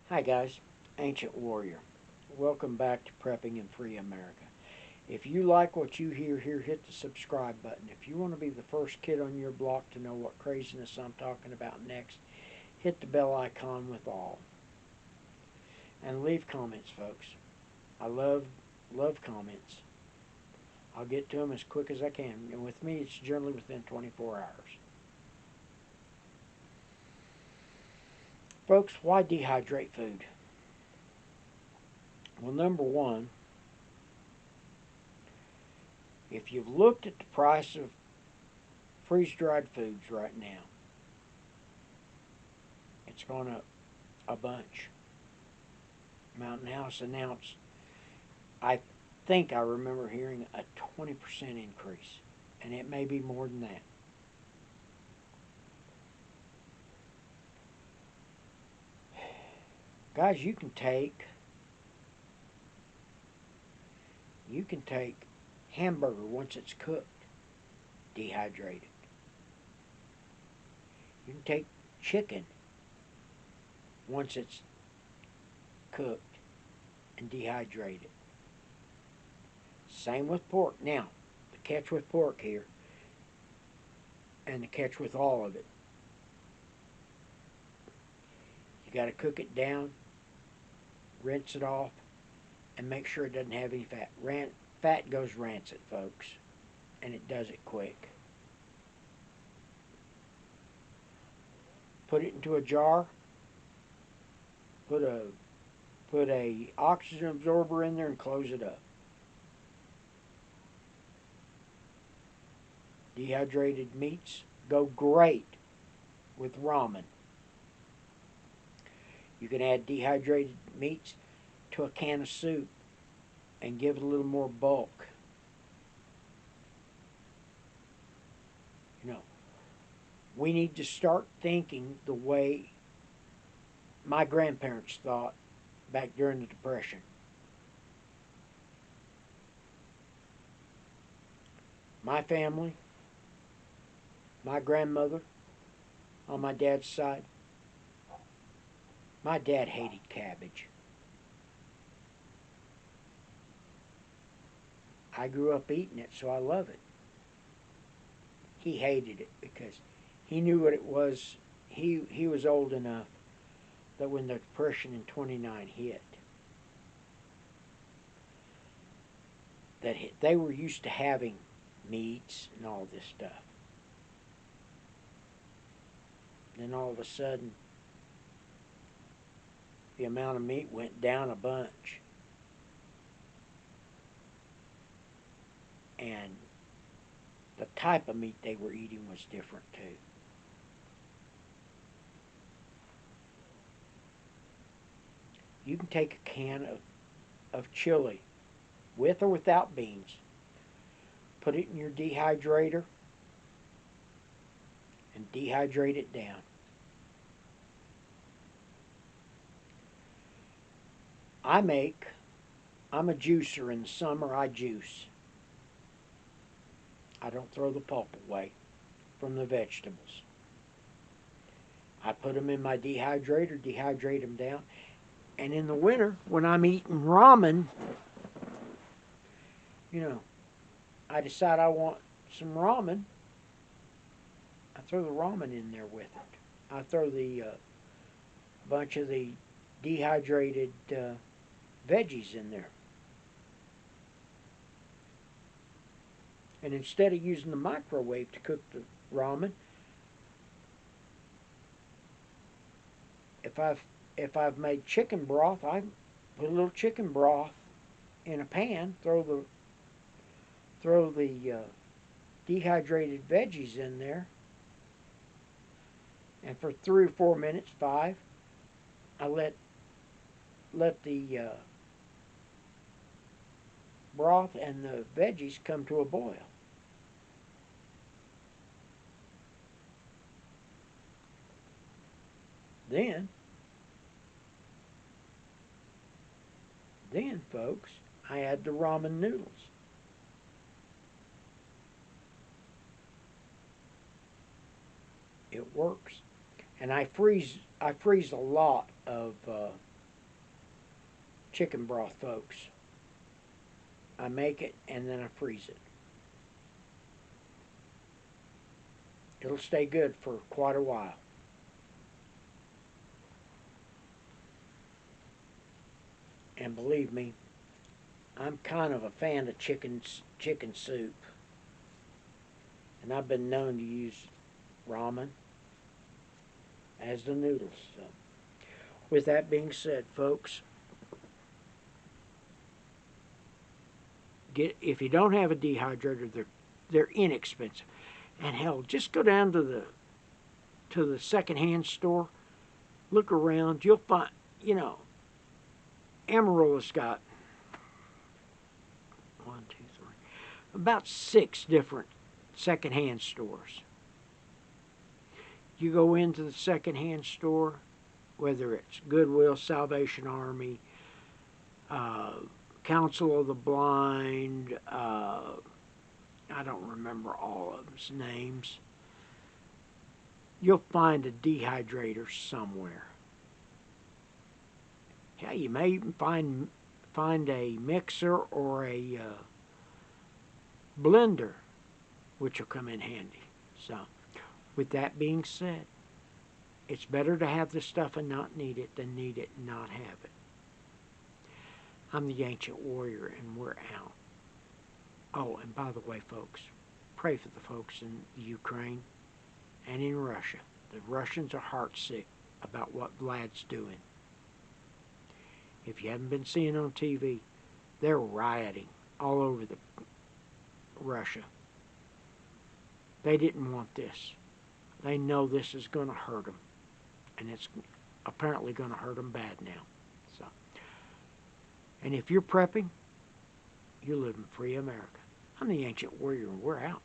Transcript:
Hi guys, Ancient Warrior. Welcome back to Prepping in Free America. If you like what you hear here, hit the subscribe button. If you want to be the first kid on your block to know what craziness I'm talking about next, hit the bell icon with all. And leave comments, folks. I love comments. I'll get to them as quick as I can. And with me, it's generally within 24 hours. Folks, why dehydrate food? Well, number one, if you've looked at the price of freeze-dried foods right now, it's gone up a bunch. Mountain House announced, I think I remember hearing a 20% increase, and it may be more than that. Guys, you can take hamburger once it's cooked, dehydrate it. You can take chicken once it's cooked and dehydrate it. Same with pork. Now, the catch with pork here, and the catch with all of it, you got to cook it down, rinse it off, and make sure it doesn't have any fat. Fat goes rancid, folks, and it does it quick. Put it into a jar. Put a oxygen absorber in there and close it up. Dehydrated meats go great with ramen. You can add dehydrated meats to a can of soup and give it a little more bulk. You know, we need to start thinking the way my grandparents thought back during the Depression. My family, my grandmother on my dad's side, my dad hated cabbage. I grew up eating it, so I love it. He hated it because he knew what it was. He was old enough that when the Depression in '29 hit, that they were used to having meats and all this stuff. Then all of a sudden, the amount of meat went down a bunch. And the type of meat they were eating was different too. You can take a can of chili, with or without beans, put it in your dehydrator, and dehydrate it down. I'm a juicer. In the summer, I juice. I don't throw the pulp away from the vegetables. I put them in my dehydrator, dehydrate them down. And in the winter, when I'm eating ramen, you know, I decide I want some ramen, I throw the ramen in there with it. I throw the bunch of the dehydrated veggies in there. And instead of using the microwave to cook the ramen, if I've made chicken broth, I put a little chicken broth in a pan, throw the dehydrated veggies in there, and for 3 or 4 minutes, 5, I let the broth and the veggies come to a boil. Then, folks, I add the ramen noodles. It works, and I freeze a lot of chicken broth, folks. I make it and then I freeze it. It'll stay good for quite a while. And believe me, I'm kind of a fan of chicken soup. And I've been known to use ramen as the noodles. So, with that being said, folks, if you don't have a dehydrator, they're inexpensive. And hell, just go down to the secondhand store, look around. You'll find, Amarolla's got about 6 different secondhand stores. You go into the secondhand store, whether it's Goodwill, Salvation Army, Council of the Blind, I don't remember all of them's names. You'll find a dehydrator somewhere. Yeah, you may even find a mixer or a blender, which will come in handy. So, with that being said, it's better to have the stuff and not need it than need it and not have it. I'm the Ancient Warrior, and we're out. Oh, and by the way, folks, pray for the folks in the Ukraine and in Russia. The Russians are heartsick about what Vlad's doing. If you haven't been seeing on TV, they're rioting all over Russia. They didn't want this. They know this is going to hurt them. And it's apparently going to hurt them bad now. So, and if you're prepping, you're living free America. I'm the Ancient Warrior, and we're out.